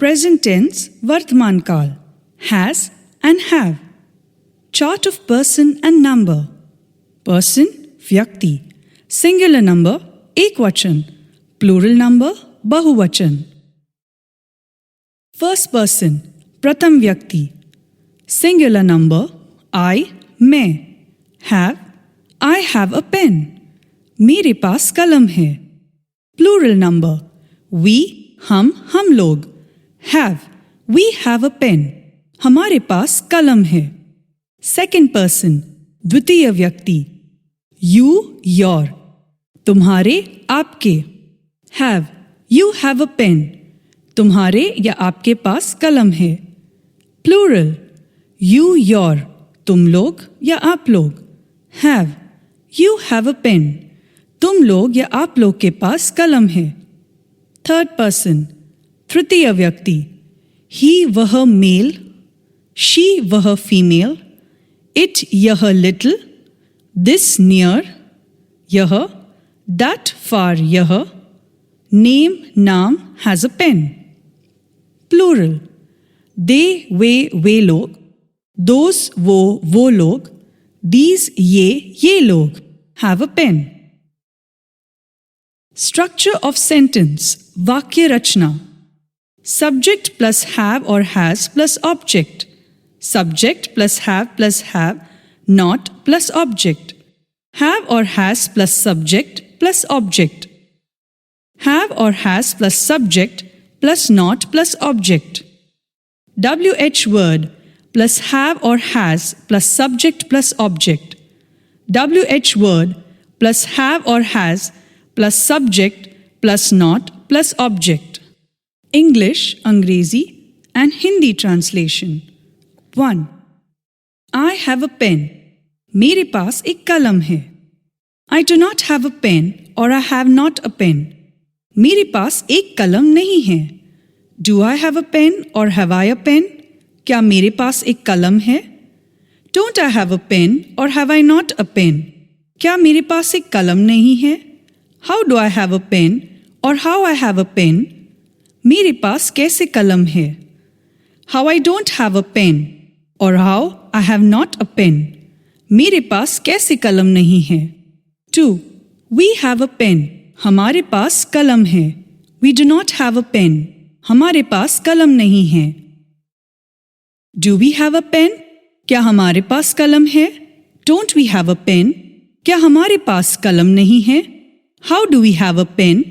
Present tense वर्तमान काल has and have. Chart of person and number. Person व्यक्ति. Singular number एक वचन. Plural number बहुवचन. First person प्रथम व्यक्ति. Singular number I मैं. Have I have a pen. मेरे पास कलम है. Plural number we हम लोग. Have we have a pen. हमारे पास कलम है. Second person द्वितीय व्यक्ति. You your तुम्हारे आपके. Have you have a pen. तुम्हारे या आपके पास कलम है. Plural you your तुम लोग या आप लोग. Have you have a pen. तुम लोग या आप लोग के पास कलम है. Third person तृतीय व्यक्ति. ही वह मेल. शी वह फीमेल. इट यह लिटिल. दिस नियर यह. दैट फार यह. नेम नाम has a pen. Plural they वे लोग. दोस वो लोग. दीज ये लोग have a pen. Structure of sentence वाक्य रचना. Subject plus have or has plus object. Subject plus have not plus object. Have or has plus subject plus object. Have or has plus subject plus not plus object. WH word plus have or has plus subject plus object. WH word plus have or has plus subject plus not plus object. English, Angrezi and Hindi translation. 1. I have a pen. मेरे पास एक कलम है. I do not have a pen or I have not a pen. मेरे पास एक कलम नहीं है. Do I have a pen or have I a pen? क्या मेरे पास एक कलम है? Don't I have a pen or have I not a pen? क्या मेरे पास एक कलम नहीं है? How do I have a pen or how I have a pen? मेरे पास कैसे कलम है? How I don't have a pen or how I have not a pen. मेरे पास कैसे कलम नहीं है? 2. We have a pen. हमारे पास कलम है. We do not have a pen. हमारे पास कलम नहीं है. Do we have a pen? क्या हमारे पास कलम है? Don't we have a pen? क्या हमारे पास कलम नहीं है? How do we have a pen?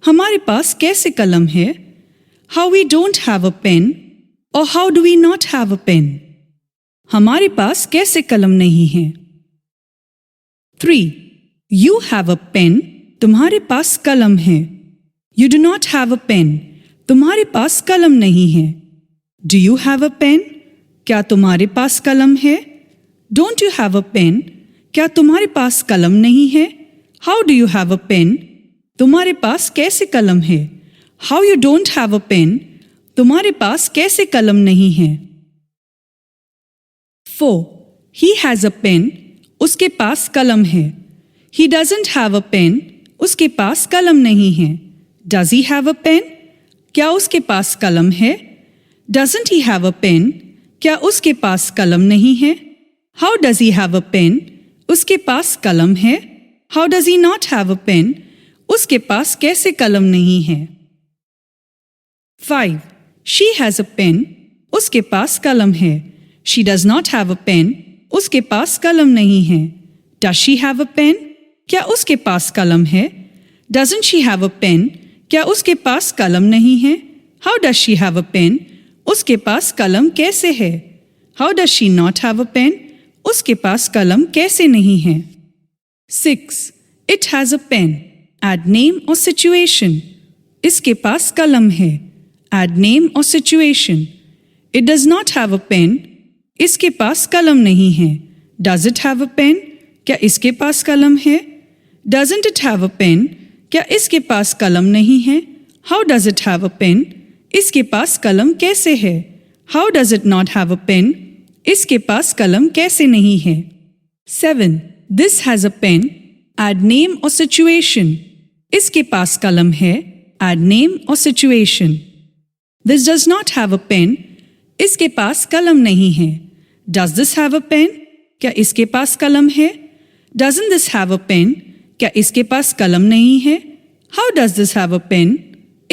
हमारे पास कैसे कलम है? How we don't have a pen or how do we not have a pen? हमारे पास कैसे कलम नहीं है? 3. You have a pen. तुम्हारे पास कलम है. You do not have a pen. तुम्हारे पास कलम नहीं है. Do you have a pen? क्या तुम्हारे पास कलम है? Don't you have a pen? क्या तुम्हारे पास कलम नहीं है? How do you have a pen? तुम्हारे पास कैसे कलम है? How you don't have a pen? तुम्हारे पास कैसे कलम नहीं है? 4. He has a pen. उसके पास कलम है. He doesn't have a pen. उसके पास कलम नहीं है. Does he have a pen? क्या उसके पास कलम है? Doesn't he have a pen? क्या उसके पास कलम नहीं है? How does he have a pen? उसके पास कलम है. How does he not have a pen? उसके पास कैसे कलम नहीं है? 5. She has a pen. उसके पास कलम है. She does not have a pen. उसके पास कलम नहीं है. Does she have a pen? क्या उसके पास कलम है? Doesn't she have a pen? क्या उसके पास कलम नहीं है? How does she have a pen? उसके पास कलम कैसे है? How does she not have a pen? उसके पास कलम कैसे नहीं है? 6. It has a pen. Add name or situation. इसके पास कलम है. Add name or situation. It does not have a pen. इसके पास कलम नहीं है. Does it have a pen? क्या इसके पास कलम है? Doesn't it have a pen? क्या इसके पास कलम नहीं है? How does it have a pen? इसके पास कलम कैसे है? How does it not have a pen? इसके पास कलम कैसे नहीं है? 7. This has a pen. Add name or situation. इसके पास कलम है. Add name or situation. This does not have a pen. इसके पास कलम नहीं है. Does this have a pen? क्या इसके पास कलम है? Doesn't this have a pen? क्या इसके पास कलम नहीं है? How does this have a pen?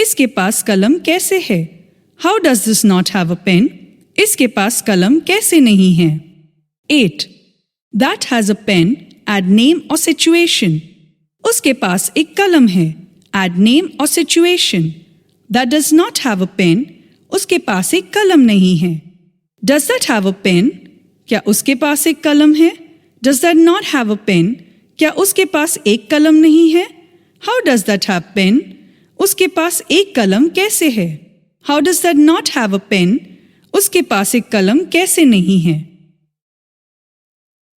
इसके पास कलम कैसे है? How does this not have a pen? इसके पास कलम कैसे नहीं है? 8. That has a pen. Add name or situation. उसके पास एक कलम है. Add name or situation. That does not have a pen. उसके पास एक कलम नहीं है. Does that have a pen? क्या उसके पास एक कलम है? Does that not have a pen? क्या उसके पास एक कलम नहीं है? How does that have pen? उसके पास एक कलम कैसे है? How does that not have a pen? उसके पास एक कलम कैसे नहीं है?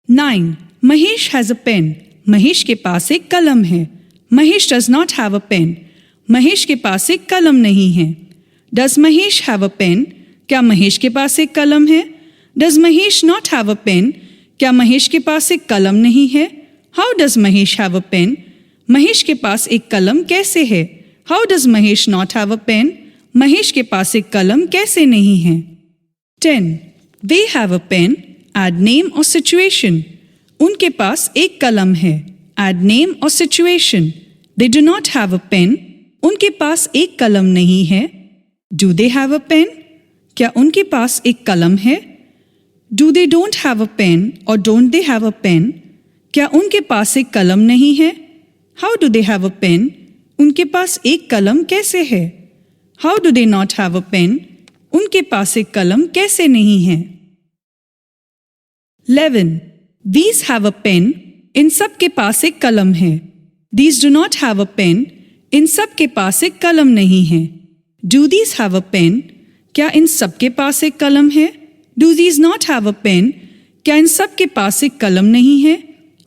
9. Mahesh has a pen. Mahesh के पास एक कलम है. Mahesh does not have a pen. Mahesh के पास एक कलम नहीं है. Does Mahesh have a pen? क्या महेश के पास एक कलम है? Does Mahesh not have a pen? क्या महेश के पास एक कलम नहीं है? How does Mahesh have a pen? Mahesh के पास एक कलम कैसे है? How does Mahesh not have a pen? Mahesh के पास एक कलम कैसे नहीं है? 10. They have a pen. Add name or situation. उनके पास एक कलम है. Add name or situation. They do not have a pen. उनके पास एक कलम नहीं है. Do they have a pen? क्या उनके पास एक कलम है? Do they don't have a pen or don't they have a pen? क्या उनके पास एक कलम नहीं है? How do they have a pen? उनके पास एक कलम कैसे है? How do they not have a pen? उनके पास एक कलम कैसे नहीं है? 11. These have a pen. इन सब के पास एक कलम है. These do not have a pen. इन सब के पास एक कलम नहीं है. Do these have a pen? क्या इन सब के पास एक कलम है? Do these not have a pen? क्या इन सब के पास एक कलम नहीं है?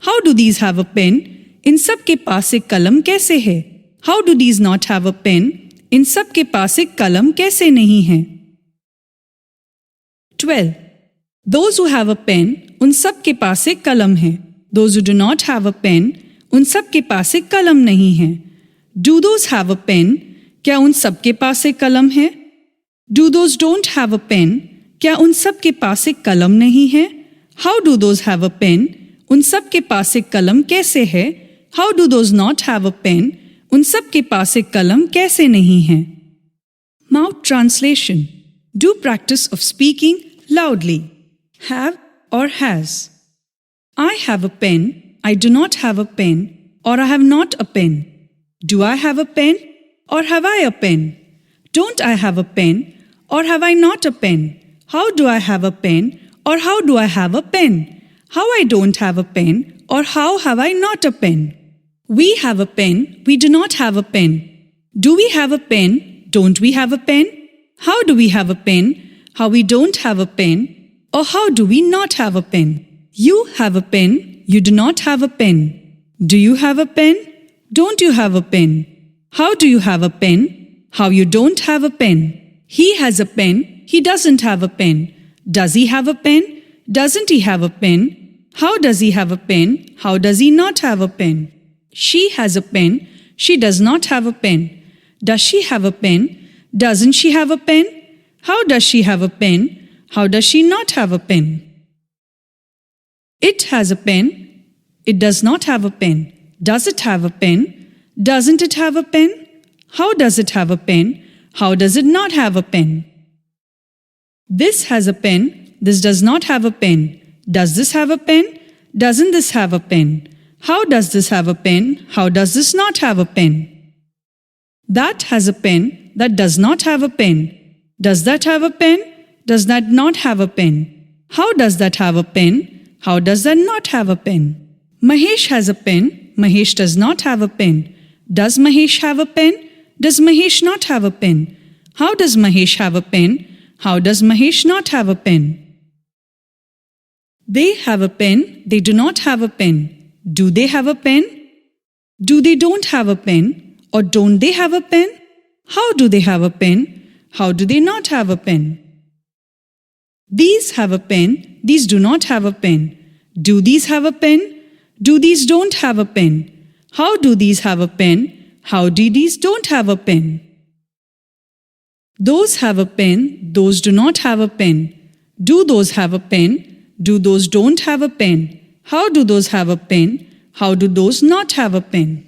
How do these have a pen? इन सब के पास एक कलम कैसे है? How do these not have a pen? इन सब के पास एक कलम कैसे नहीं है? 12. Those who have a pen, उन सब के पास एक कलम है. Those who do not have a pen, उन सब के पास एक कलम नहीं है. Do those have a pen? क्या उन सब के पास एक कलम है? Do those don't have a pen? क्या उन सब के पास एक कलम नहीं है? How do those have a pen? उन सब के पास एक कलम कैसे है? How do those not have a pen? उन सब के पास एक कलम कैसे नहीं है? Mouth translation. Do practice of speaking loudly. Have or has. I have a pen. I do not have a pen. Or I have not a pen. Do I have a pen? Or have I a pen? Don't I have a pen? Or have I not a pen? How do I have a pen? Or how do I have a pen? How I don't have a pen? Or how have I not a pen? We have a pen. We do not have a pen. Do we have a pen? Don't we have a pen? How do we have a pen? How we don't have a pen? Or how do we not have a pen? You have a pen. You do not have a pen. Do you have a pen? Don't you have a pen? How do you have a pen? How you don't have a pen? He has a pen. He doesn't have a pen. Does he have a pen? Doesn't he have a pen? How does he have a pen? How does he not have a pen? She has a pen. She does not have a pen. Does she have a pen? Doesn't she have a pen? How does she have a pen? How does she not have a pen? It has a pen. It does not have a pen. Does it have a pen? Doesn't it have a pen? How does it have a pen? How does it not have a pen? This has a pen. This does not have a pen. Does this have a pen? Doesn't this have a pen? How does this have a pen? How does this not have a pen? That has a pen. That does not have a pen. Does that have a pen? Does that not have a pen? How does that have a pen? How does that not have a pen? Mahesh has a pen. Mahesh does not have a pen. Does Mahesh have a pen? Does Mahesh not have a pen? How does Mahesh have a pen? How does Mahesh not have a pen? They have a pen. They do not have a pen. Do they have a pen? Do they don't have a pen? Or don't they have a pen? How do they have a pen? How do they not have a pen? These have a pen. These do not have a pen. Do these have a pen? Do these don't have a pen? How do these have a pen? How do these don't have a pen? Those have a pen, those do not have a pen. Do those have a pen? Do those don't have a pen? How do those have a pen? How do those not have a pen?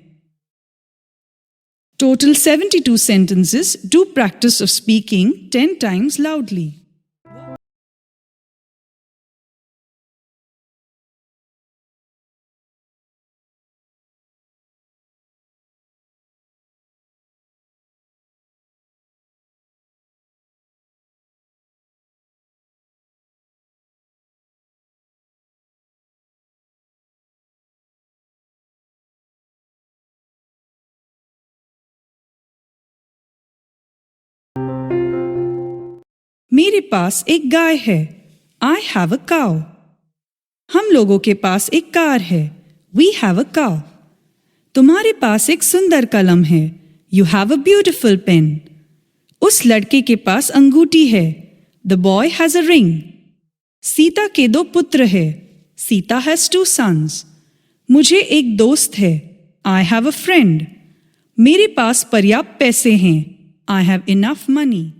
Total 72 sentences. Do practice of speaking 10 times loudly. मेरे पास एक गाय है. I have a cow. हम लोगों के पास एक car है. We have a cow. तुम्हारे पास एक सुंदर कलम है. You have a beautiful pen. उस लड़के के पास अंगूठी है. The boy has a ring. Sita के 2 पुत्र है. Sita has 2 sons. मुझे एक दोस्त है. I have a friend. मेरे पास पर्याप्त पैसे हैं. I have enough money.